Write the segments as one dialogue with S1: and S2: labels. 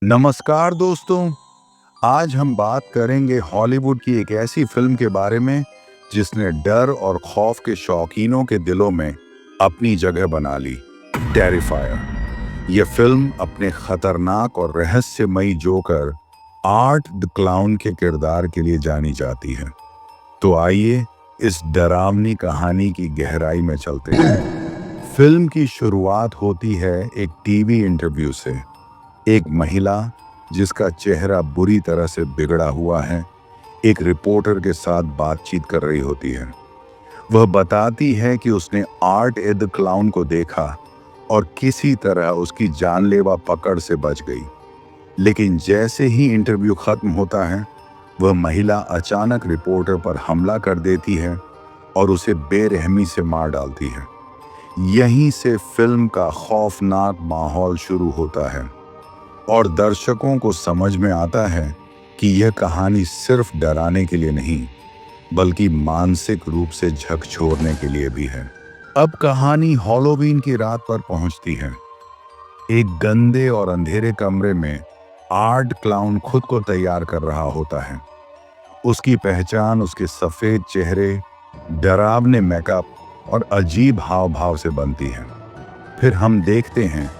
S1: नमस्कार दोस्तों। आज हम बात करेंगे हॉलीवुड की एक ऐसी फिल्म के बारे में जिसने डर और खौफ के शौकीनों के दिलों में अपनी जगह बना ली। टेरिफायर। यह फिल्म अपने खतरनाक और रहस्यमयी जोकर आर्ट द क्लाउन के किरदार के लिए जानी जाती है। तो आइए इस डरावनी कहानी की गहराई में चलते हैं। फिल्म की शुरुआत होती है एक टीवी इंटरव्यू से। एक महिला जिसका चेहरा बुरी तरह से बिगड़ा हुआ है, एक रिपोर्टर के साथ बातचीत कर रही होती है। वह बताती है कि उसने आर्ट द क्लाउन को देखा और किसी तरह उसकी जानलेवा पकड़ से बच गई। लेकिन जैसे ही इंटरव्यू खत्म होता है, वह महिला अचानक रिपोर्टर पर हमला कर देती है और उसे बेरहमी से मार डालती है। यहीं से फिल्म का खौफनाक माहौल शुरू होता है और दर्शकों को समझ में आता है कि यह कहानी सिर्फ डराने के लिए नहीं, बल्कि मानसिक रूप से झकझोरने के लिए भी है। अब कहानी हैलोवीन की रात पर पहुंचती है। एक गंदे और अंधेरे कमरे में आर्ट क्लाउन खुद को तैयार कर रहा होता है। उसकी पहचान उसके सफेद चेहरे, डरावने मेकअप और अजीब हाव भाव से बनती है। फिर हम देखते हैं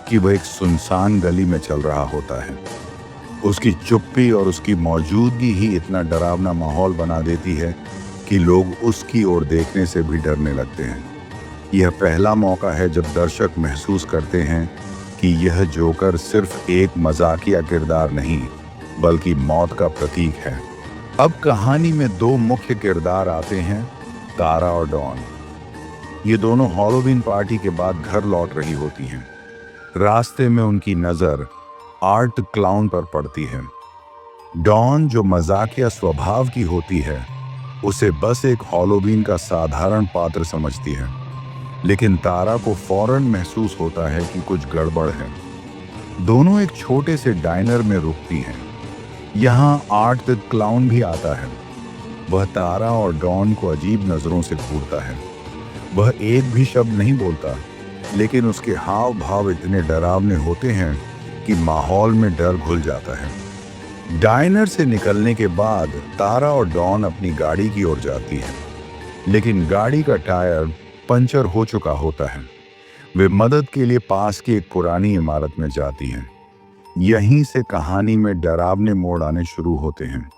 S1: कि वह एक सुनसान गली में चल रहा होता है। उसकी चुप्पी और उसकी मौजूदगी ही इतना डरावना माहौल बना देती है कि लोग उसकी ओर देखने से भी डरने लगते हैं। यह पहला मौका है जब दर्शक महसूस करते हैं कि यह जोकर सिर्फ एक मजाकिया किरदार नहीं, बल्कि मौत का प्रतीक है। अब कहानी में दो मुख्य किरदार आते हैं, तारा और डॉन। ये दोनों हैलोवीन पार्टी के बाद घर लौट रही होती हैं। रास्ते में उनकी नजर आर्ट क्लाउन पर पड़ती है। डॉन, जो मजाकिया स्वभाव की होती है, उसे बस एक हैलोवीन का साधारण पात्र समझती है। लेकिन तारा को फौरन महसूस होता है कि कुछ गड़बड़ है। दोनों एक छोटे से डाइनर में रुकती हैं। यहाँ आर्ट द क्लाउन भी आता है। वह तारा और डॉन को अजीब नजरों से घूरता है। वह एक भी शब्द नहीं बोलता, लेकिन उसके हाव भाव इतने डरावने होते हैं कि माहौल में डर घुल जाता है। डाइनर से निकलने के बाद तारा और डॉन अपनी गाड़ी की ओर जाती हैं, लेकिन गाड़ी का टायर पंचर हो चुका होता है। वे मदद के लिए पास की एक पुरानी इमारत में जाती हैं। यहीं से कहानी में डरावने मोड़ आने शुरू होते हैं।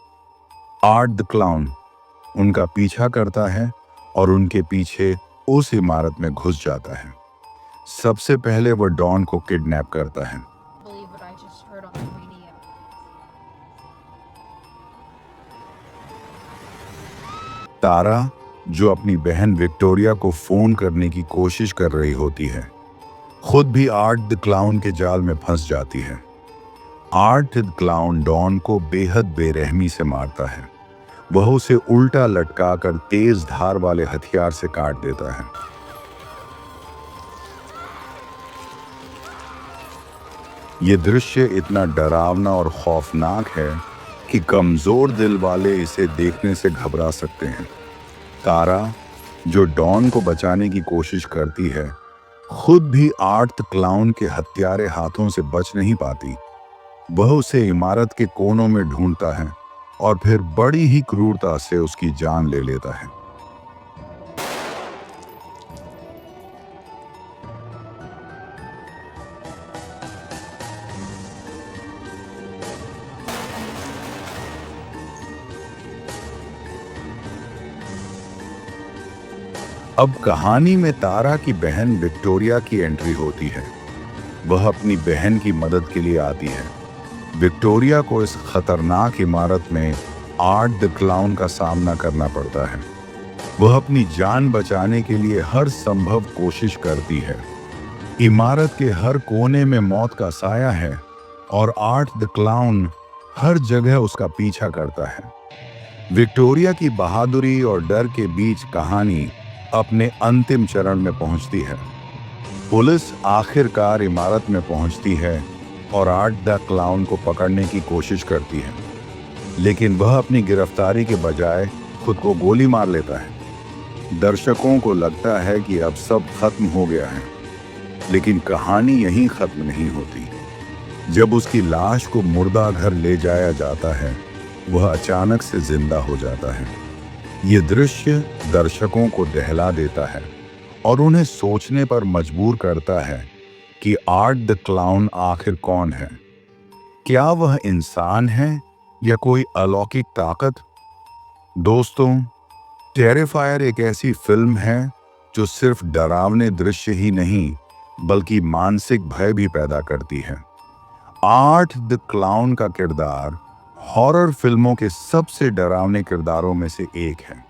S1: आर्ट द क्लाउन उनका पीछा करता है और उनके पीछे उस इमारत में घुस जाता है। सबसे पहले वह डॉन को किडनैप करता है।
S2: Believe what I just heard on the radio.
S1: तारा, जो अपनी बहन विक्टोरिया को फोन करने की कोशिश कर रही होती है, खुद भी आर्ट द क्लाउन के जाल में फंस जाती है। आर्ट द क्लाउन डॉन को बेहद बेरहमी से मारता है। वह उसे उल्टा लटकाकर तेज धार वाले हथियार से काट देता है। ये दृश्य इतना डरावना और खौफनाक है कि कमजोर दिल वाले इसे देखने से घबरा सकते हैं। तारा, जो डॉन को बचाने की कोशिश करती है, खुद भी आर्ट द क्लाउन के हत्यारे हाथों से बच नहीं पाती। वह उसे इमारत के कोनों में ढूंढता है और फिर बड़ी ही क्रूरता से उसकी जान ले लेता है। अब कहानी में तारा की बहन विक्टोरिया की एंट्री होती है। वह अपनी बहन की मदद के लिए आती है। विक्टोरिया को इस खतरनाक इमारत में आर्ट द क्लाउन का सामना करना पड़ता है। वह अपनी जान बचाने के लिए हर संभव कोशिश करती है। इमारत के हर कोने में मौत का साया है और आर्ट द क्लाउन हर जगह उसका पीछा करता है। विक्टोरिया की बहादुरी और डर के बीच कहानी अपने अंतिम चरण में पहुंचती है। पुलिस आखिरकार इमारत में पहुंचती है और आर्ट द क्लाउन को पकड़ने की कोशिश करती है, लेकिन वह अपनी गिरफ्तारी के बजाय खुद को गोली मार लेता है। दर्शकों को लगता है कि अब सब खत्म हो गया है, लेकिन कहानी यहीं खत्म नहीं होती। जब उसकी लाश को मुर्दा घर ले जाया जाता है, वह अचानक से जिंदा हो जाता है। ये दृश्य दर्शकों को दहला देता है और उन्हें सोचने पर मजबूर करता है कि आर्ट द क्लाउन आखिर कौन है। क्या वह इंसान है या कोई अलौकिक ताकत? दोस्तों, टेरिफायर एक ऐसी फिल्म है जो सिर्फ डरावने दृश्य ही नहीं बल्कि मानसिक भय भी पैदा करती है। आर्ट द क्लाउन का किरदार हॉरर फिल्मों के सबसे डरावने किरदारों में से एक है।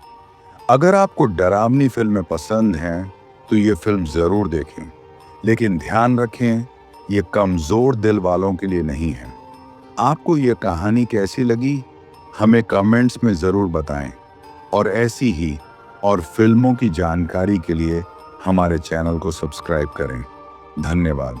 S1: अगर आपको डरावनी फिल्में पसंद हैं तो ये फिल्म जरूर देखें, लेकिन ध्यान रखें ये कमजोर दिल वालों के लिए नहीं है। आपको ये कहानी कैसी लगी हमें कमेंट्स में जरूर बताएं और ऐसी ही और फिल्मों की जानकारी के लिए हमारे चैनल को सब्सक्राइब करें। धन्यवाद।